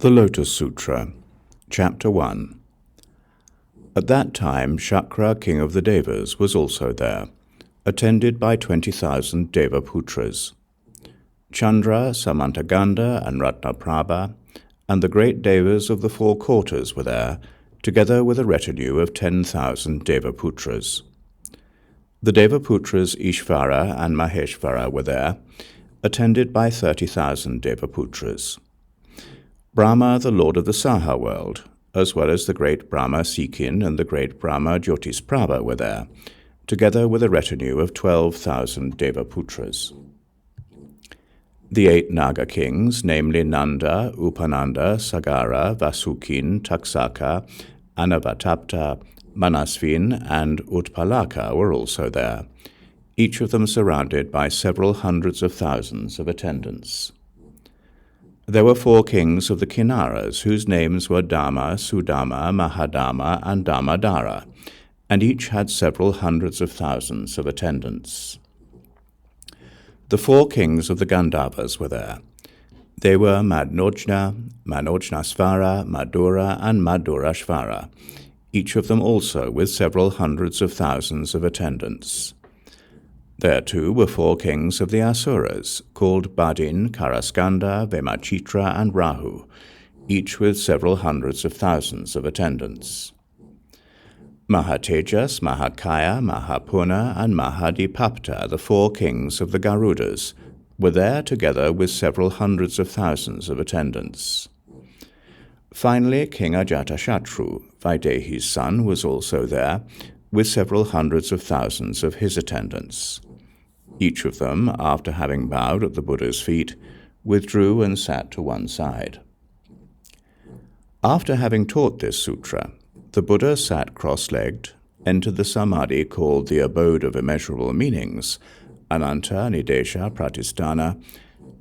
The Lotus Sutra, Chapter 1. At that time Shakra, king of the Devas, was also there, attended by 20,000 Devaputras. Chandra, Samantaganda, and Ratnaprabha, and the great Devas of the four quarters were there, together with a retinue of 10,000 Devaputras. The Devaputras Ishvara and Maheshvara were there, attended by 30,000 Devaputras. Brahma, the lord of the Saha world, as well as the great Brahma Sikhin and the great Brahma Jyotisprabha were there, together with a retinue of 12,000 Devaputras. The 8 Naga kings, namely Nanda, Upananda, Sagara, Vasukin, Taksaka, Anavatapta, Manasvin, and Utpalaka were also there, each of them surrounded by several hundreds of thousands of attendants. There were 4 kings of the Kinnaras, whose names were Dhamma, Sudama, Mahadama, and Damadara, and each had several hundreds of thousands of attendants. The 4 kings of the Gandharvas were there. They were Madnojna, Manojnasvara, Madura, and Madurashvara, each of them also with several hundreds of thousands of attendants. There too were 4 kings of the Asuras, called Badin, Karaskanda, Vemachitra, and Rahu, each with several hundreds of thousands of attendants. Mahatejas, Mahakaya, Mahapuna, and Mahadipapta, the 4 kings of the Garudas, were there together with several hundreds of thousands of attendants. Finally, King Ajatashatru, Vaidehi's son, was also there, with several hundreds of thousands of his attendants. Each of them, after having bowed at the Buddha's feet, withdrew and sat to one side. After having taught this sutra, the Buddha sat cross-legged, entered the samadhi called the abode of immeasurable meanings, Ananta Nidesha Pratisthana,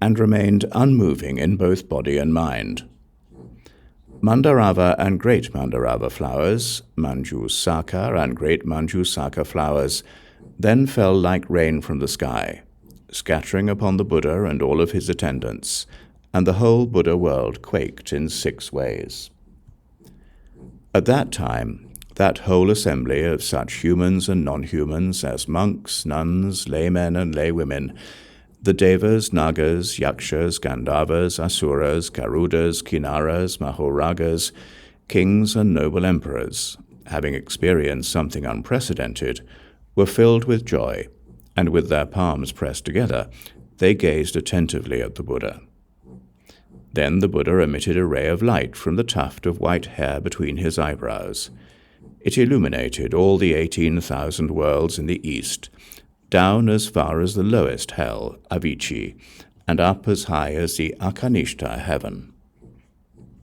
and remained unmoving in both body and mind. Mandarava and Great Mandarava flowers, Manjusaka and Great Manjusaka flowers, then fell like rain from the sky, scattering upon the Buddha and all of his attendants, and the whole Buddha world quaked in 6 ways. At that time, that whole assembly of such humans and non-humans as monks, nuns, laymen, and laywomen, the Devas, Nagas, Yakshas, Gandharvas, Asuras, Garudas, Kinnaras, Mahoragas, kings and noble emperors, having experienced something unprecedented, were filled with joy, and with their palms pressed together, they gazed attentively at the Buddha. Then the Buddha emitted a ray of light from the tuft of white hair between his eyebrows. It illuminated all the 18,000 worlds in the east, down as far as the lowest hell, Avicii, and up as high as the Akanishta heaven.